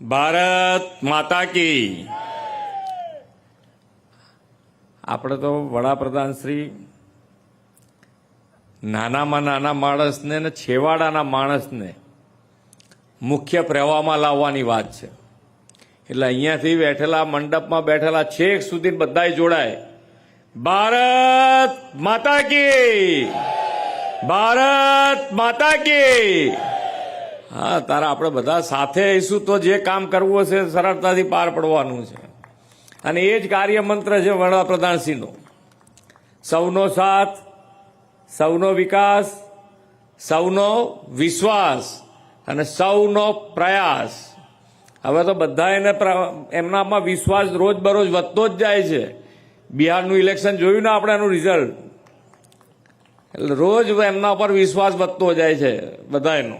ભારત માતા કી। આપણે તો વડાપ્રધાન શ્રી નાનામાં નાના માણસને ને છેવાડાના માણસને મુખ્ય પ્રવાહમાં લાવવાની વાત છે। એટલે અહીંયાથી બેઠેલા મંડપમાં બેઠેલા છેક સુધી બધાય જોડાય। ભારત માતા કી, ભારત માતા કી। હા, તારા આપણે બધા સાથે આવીશું તો જે કામ કરવું હશે સરળતાથી પાર પડવાનું છે। અને એ જ કાર્યમંત્ર છે વડાપ્રધાનશ્રીનો, સૌનો સાથ, સૌનો વિકાસ, સૌનો વિશ્વાસ અને સૌનો પ્રયાસ। હવે તો બધા એને એમનામાં વિશ્વાસ રોજબરોજ વધતો જ જાય છે। બિહારનું ઇલેક્શન જોયું ને આપણે, એનું રિઝલ્ટ, એટલે રોજ એમના પર વિશ્વાસ વધતો જાય છે બધાનો।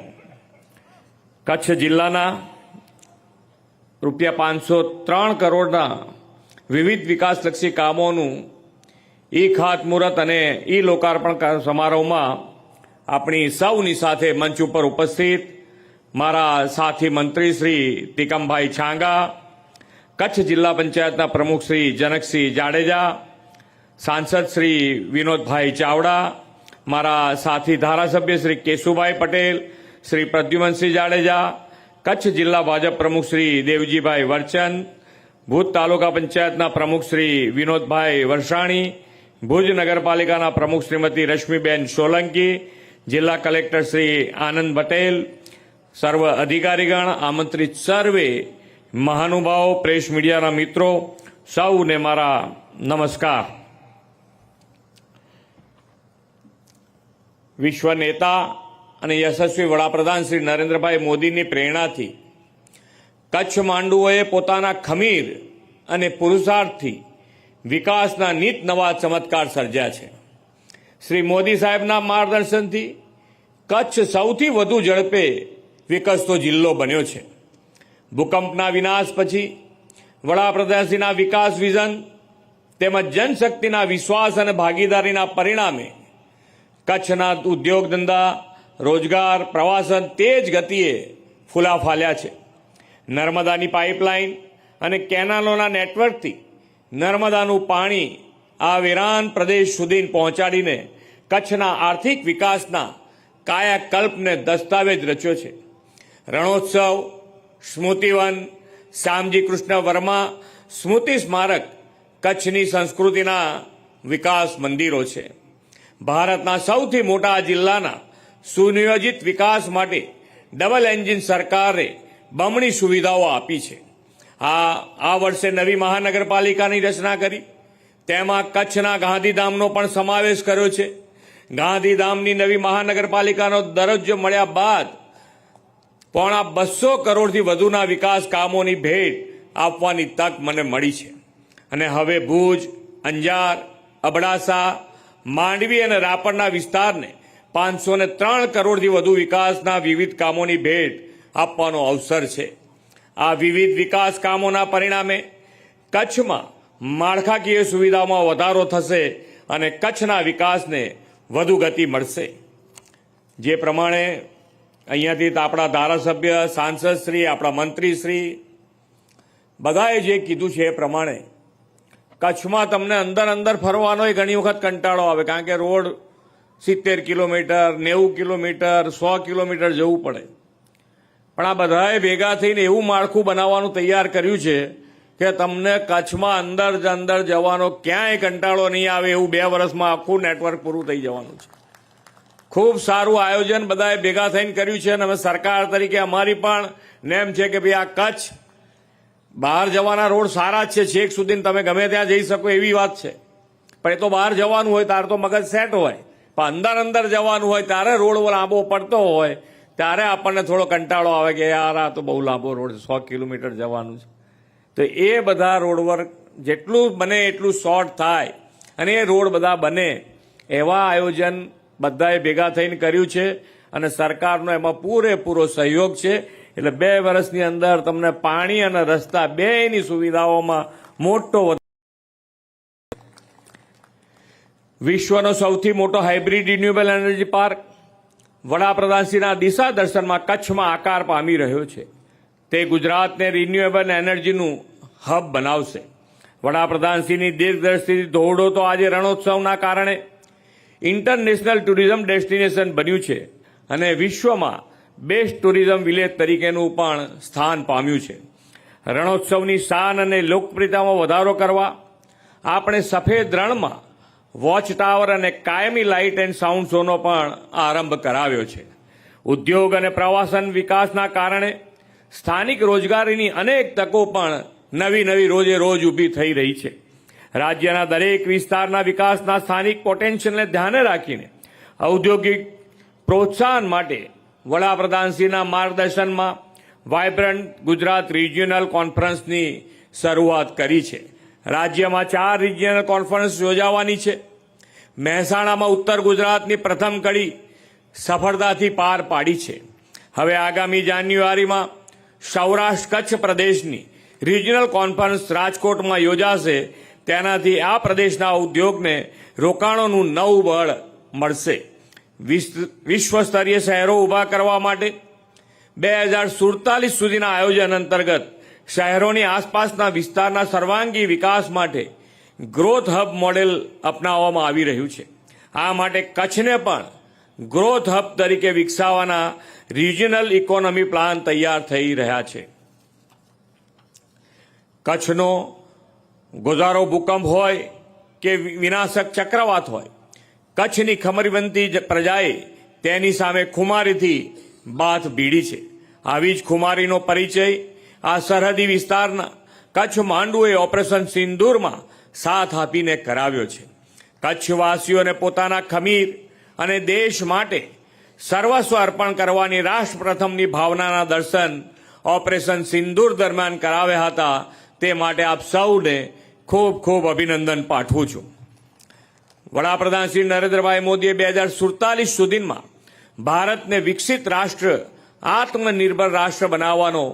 કચ્છ જિલ્લાના ₹503 કરોડના વિવિધ વિકાસલક્ષી કામોનું ખાતમુહૂર્ત અને લોકાર્પણ સમારોહમાં આપણી સૌની સાથે મંચ ઉપર ઉપસ્થિત મારા સાથી મંત્રી શ્રી તિકમભાઈ છાંગા, કચ્છ જિલ્લા પંચાયતના પ્રમુખ શ્રી જનકસિંહ જાડેજા, સાંસદ શ્રી વિનોદભાઈ ચાવડા, મારા સાથી ધારાસભ્ય શ્રી કેશુભાઈ પટેલ, શ્રી પ્રદ્યુમનસિંહ જાડેજા, કચ્છ જિલ્લા ભાજપ પ્રમુખ શ્રી દેવજીભાઈ વરચંદ, ભુજ તાલુકા પંચાયતના પ્રમુખ શ્રી વિનોદભાઈ વરસાણી, ભુજ નગરપાલિકાના પ્રમુખ શ્રીમતી રશ્મિબેન સોલંકી, જિલ્લા કલેક્ટર શ્રી આનંદ પટેલ, સર્વ અધિકારીગણ, આમંત્રિત સર્વે મહાનુભાવો, પ્રેસ મીડિયાના મિત્રો, સૌને મારા નમસ્કાર। વિશ્વ નેતા અને યશસ્વી વડાપ્રધાન શ્રી નરેન્દ્રભાઈ મોદીની પ્રેરણાથી કચ્છ માંડુઓએ પોતાના ખમીર અને પુરુષાર્થથી વિકાસના નિત નવા ચમત્કાર સર્જ્યા છે। શ્રી મોદી સાહેબના માર્ગદર્શનથી કચ્છ સૌથી વધુ ઝડપે વિકસતો જિલ્લો બન્યો છે। ભૂકંપના વિનાશ પછી વડાપ્રધાનશ્રીના વિકાસ વિઝન તેમજ જનશક્તિના વિશ્વાસ અને ભાગીદારીના પરિણામે કચ્છના ઉદ્યોગ ધંધા, રોજગાર, પ્રવાસન તેજ ગતિએ ફૂલાફાલ્યા છે। નર્મદાની પાઇપલાઇન અને કેનાલોના નેટવર્કથી નર્મદાનું પાણી આ વેરાન પ્રદેશ સુધી પહોંચાડીને કચ્છના આર્થિક વિકાસના કાયાકલ્પને દસ્તાવેજ રચ્યો છે। રણોત્સવ, સ્મૃતિવન, શ્યામજી કૃષ્ણ વર્મા સ્મૃતિ સ્મારક કચ્છની સંસ્કૃતિના વિકાસ મંદિરો છે। ભારતના સૌથી મોટા જિલ્લાના સુનિયોજિત વિકાસ માટે ડબલ એન્જિન સરકારે બમણી સુવિધાઓ આપી છે। આ વર્ષે નવી મહાનગરપાલિકાની રચના કરી, તેમાં કચ્છના ગાંધીધામનો પણ સમાવેશ કર્યો છે। ગાંધીધામની નવી મહાનગરપાલિકાનો દરજ્જો મળ્યા બાદ ₹250 કરોડથી વધુના વિકાસ કામોની ભેટ આપવાની તક મને મળી છે। અને હવે ભુજ, અંજાર, અબડાસા, માંડવી અને રાપરના વિસ્તારને ₹503 કરોડથી વધુ વિકાસના વિવિધ કામોની ભેટ આપવાનો અવસર છે। આ વિવિધ વિકાસ કામોના પરિણામે કચ્છમાં માળખાકીય સુવિધાઓમાં વધારો થશે અને કચ્છના વિકાસને વધુ ગતિ મળશે। જે પ્રમાણે અહીંયાથી આપણા ધારાસભ્ય, સાંસદશ્રી, આપણા મંત્રીશ્રી બધાએ જે કીધું છે એ પ્રમાણે કચ્છમાં તમને અંદર ફરવાનો ઘણી વખત કંટાળો આવે, કારણ કે રોડ 70 કિલોમીટર, 90 કિલોમીટર, 100 કિલોમીટર જવું પડે। પણ આ બધાએ ભેગા થઈને એવું માળખું બનાવવાનું તૈયાર કર્યું છે કે તમને કચ્છમાં અંદર જવાનો ક્યાંય કંટાળો નહીં આવે એવું 2 વર્ષમાં આખું નેટવર્ક પૂરું થઈ જવાનું છે। ખૂબ સારું આયોજન બધાએ ભેગા થઈને કર્યું છે અને અમે સરકાર તરીકે અમારી પણ નેમ છે કે ભાઈ આ કચ્છ બહાર જવાના રોડ સારા જ છે, છેક સુધી તમે ગમે ત્યાં જઈ શકો એવી વાત છે। પણ એ તો બહાર જવાનું હોય ત્યારે તો મગજ સેટ હોય, પણ અંદર જવાનું હોય ત્યારે રોડ લાંબો પડતો હોય ત્યારે આપણને થોડો કંટાળો આવે કે યાર આ તો બહુ લાંબો રોડ, 100 કિલોમીટર જવાનું છે। તો એ બધા રોડ વર્ક જેટલું બને એટલું શોર્ટ થાય અને એ રોડ બધા બને એવા આયોજન બધાએ ભેગા થઈને કર્યું છે અને સરકારનો એમાં પૂરેપૂરો સહયોગ છે। એટલે 2 વર્ષની અંદર તમને પાણી અને રસ્તા બેયની સુવિધાઓમાં મોટો વિશ્વનો સૌથી મોટો હાઇબ્રિડ રિન્યુએબલ એનર્જી પાર્ક વડાપ્રધાનશ્રીના દિશા દર્શનમાં કચ્છમાં આકાર પામી રહ્યો છે। તે ગુજરાતને રિન્યુએબલ એનર્જીનું હબ બનાવશે. વડાપ્રધાનશ્રીની દીર્ઘદ્રષ્ટિથી ધોરડો તો આજે રણોત્સવના કારણે ઇન્ટરનેશનલ ટુરિઝમ ડેસ્ટિનેશન બન્યું છે અને વિશ્વમાં બેસ્ટ ટુરિઝમ વિલેજ તરીકેનું પણ સ્થાન પામ્યું છે. રણોત્સવની શાન અને લોકપ્રિયતામાં વધારો કરવા આપણે સફેદ રણમાં વોચ ટાવર અને કાયમી લાઇટ એન્ડ સાઉન્ડ શોનો પણ આરંભ કરાવ્યો છે. ઉદ્યોગ અને પ્રવાસન વિકાસના કારણે સ્થાનિક રોજગારીની અનેક તકો પણ નવી રોજે રોજ ઊભી થઈ રહી છે. રાજ્યના દરેક વિસ્તારના વિકાસના સ્થાનિક પોટેન્શિયલને ધ્યાને રાખીને ઔદ્યોગિક પ્રોત્સાહન માટે વડાપ્રધાનશ્રીના માર્ગદર્શનમાં વાયબ્રન્ટ ગુજરાત રિજિયોનલ કોન્ફરન્સની શરૂઆત કરી છે. રાજ્યમાં 4 રિજિયોનલ કોન્ફરન્સ યોજાવાની છે. મહેસાણામાં ઉત્તર ગુજરાતની પ્રથમ કડી સફળતાથી પાર પાડી છે. હવે આગામી જાન્યુઆરીમાં સૌરાષ્ટ્ર કચ્છ પ્રદેશની રિજિયોનલ કોન્ફરન્સ રાજકોટમાં યોજાશે. તેનાથી આ પ્રદેશના ઉદ્યોગને રોકાણોનું નવું બળ મળશે. વિશ્વસ્તરીય શહેરો ઊભા કરવા માટે 2047 સુધીના આયોજન અંતર્ગત શહેરોની આસપાસના વિસ્તારના સર્વાંગી વિકાસ માટે ગ્રોથ હબ મોડેલ અપનાવવામાં આવી રહ્યું છે. આ માટે કચ્છને પણ ગ્રોથ હબ તરીકે વિકસાવવાના રિજિયોનલ ઇકોનોમી પ્લાન તૈયાર થઈ રહ્યા છે. કચ્છનો ગોઝારો ભૂકંપ હોય કે વિનાશક ચક્રવાત હોય, કચ્છની ખમરીવંતી પ્રજાએ તેની સામે ખુમારીથી બાથ ભીડી છે. આવી જ ખુમારીનો પરિચય આ સરહદી વિસ્તારના કચ્છ માંડુએ ઓપરેશન સિંદૂરમાં સાથ આપીને કરાવ્યો છે. કચ્છવાસીઓને પોતાના ખમીર અને દેશ માટે સર્વસ્વ અર્પણ કરવાની રાષ્ટ્ર પ્રથમની ભાવનાના દર્શન ઓપરેશન સિંદૂર દરમિયાન કરાવ્યા હતા. તે માટે આપ સૌને ખૂબ ખૂબ અભિનંદન પાઠવું છું. વડાપ્રધાન શ્રી નરેન્દ્રભાઈ મોદીએ 2047 સુધીમાં ભારતને વિકસિત રાષ્ટ્ર, આત્મનિર્ભર રાષ્ટ્ર બનાવવાનો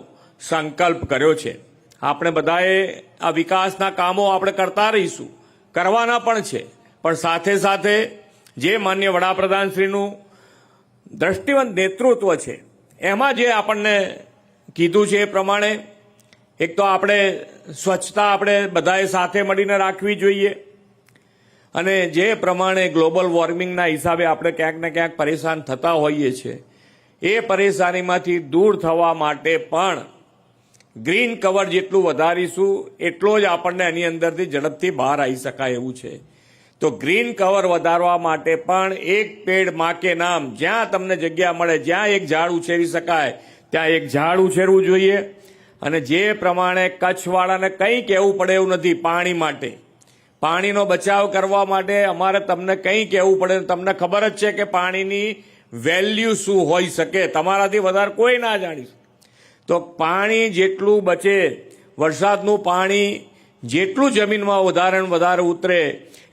સંકલ્પ કર્યો છે. આપણે બધાએ આ વિકાસના કામો આપણે કરતા રહીશું, કરવાના પણ છે. પણ સાથે સાથે જે માન્ય વડાપ્રધાનશ્રીનું દ્રષ્ટિવંત નેતૃત્વ છે એમાં જે આપણને કીધું છે એ પ્રમાણે એક તો આપણે સ્વચ્છતા આપણે બધાએ સાથે મળીને રાખવી જોઈએ અને જે પ્રમાણે ગ્લોબલ વોર્મિંગના હિસાબે આપણે ક્યાંક ને ક્યાંક પરેશાન થતા હોઈએ છીએ એ પરેશાનીમાંથી દૂર થવા માટે પણ ગ્રીન કવર જેટલું વધારીશું એટલો જ આપણને એની અંદરથી ઝડપથી બહાર આવી શકાય એવું છે. તો ગ્રીન કવર વધારવા માટે પણ એક પેડ માં કે નામ, જ્યાં તમને જગ્યા મળે, જ્યાં એક ઝાડ ઉછેરી શકાય ત્યાં એક ઝાડ ઉછેરવું જોઈએ. અને જે પ્રમાણે કચ્છવાળાને કંઈ કહેવું પડે એવું નથી. પાણી માટે, પાણીનો બચાવ કરવા માટે અમારે તમને કંઈ કહેવું પડે. તમને ખબર જ છે કે પાણીની વેલ્યુ શું હોઈ શકે, તમારાથી વધારે કોઈ ના જાણી. તો પાણી જેટલું બચે, વરસાદનું પાણી જેટલું જમીનમાં વધારે ઉતરે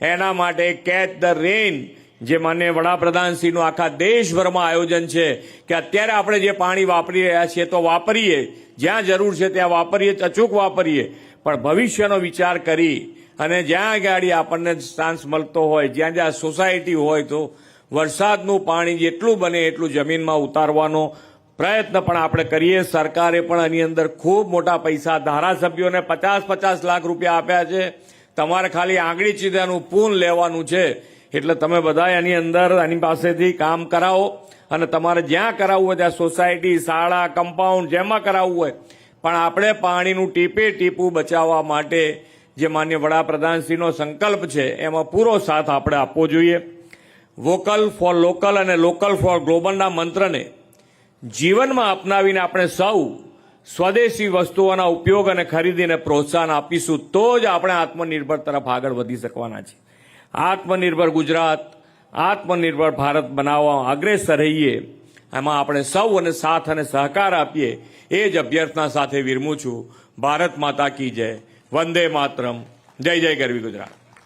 એના માટે કેચ ધ રેન, જે માન્ય વડાપ્રધાનશ્રીનું આખા દેશભરમાં આયોજન છે કે અત્યારે આપણે જે પાણી વાપરી રહ્યા છીએ તો વાપરીએ, જ્યાં જરૂર છે ત્યાં વાપરીએ, અચૂક વાપરીએ, પણ ભવિષ્યનો વિચાર કરી અને જ્યાં ગાડી આપણને ચાન્સ મળતો હોય, જ્યાં સોસાયટી હોય તો વરસાદનું પાણી જેટલું બને એટલું જમીનમાં ઉતારવાનો પ્રયત્ન પણ આપણે કરીએ. સરકારે પણ આની અંદર ખૂબ મોટા પૈસા, ધારાસભ્યોને 50-50 લાખ રૂપિયા આપ્યા છે. તમારે ખાલી આંગળી ચીંધ્યાનું પૂન લેવાનું છે. એટલે તમે બધા એની અંદર આની પાસેથી કામ કરાવો અને તમારે જ્યાં કરાવવું હોય ત્યાં સોસાયટી, શાળા, કમ્પાઉન્ડ જેમાં કરાવવું હોય, પણ આપણે પાણીનું ટીપે ટીપું બચાવવા માટે જે માન્ય વડાપ્રધાનશ્રીનો સંકલ્પ છે એમાં પૂરો સાથ આપણે આપવો જોઈએ. વોકલ ફોર લોકલ અને લોકલ ફોર ગ્લોબલના મંત્રને જીવનમાં અપનાવીને આપણે સૌ સ્વદેશી વસ્તુઓના ઉપયોગ અને ખરીદીને પ્રોત્સાહન આપીશું તો જ આપણે આત્મનિર્ભર તરફ આગળ વધી શકવાના છે. આત્મનિર્ભર ગુજરાત, આત્મનિર્ભર ભારત બનાવવા અગ્રેસર રહીએ, એમાં આપણે સૌ અને સાથ અને સહકાર આપીએ એ જ અભ્યર્થના સાથે વિરમું છું. ભારત માતા કી જય. વંદે માતરમ. જય જય ગરવી ગુજરાત.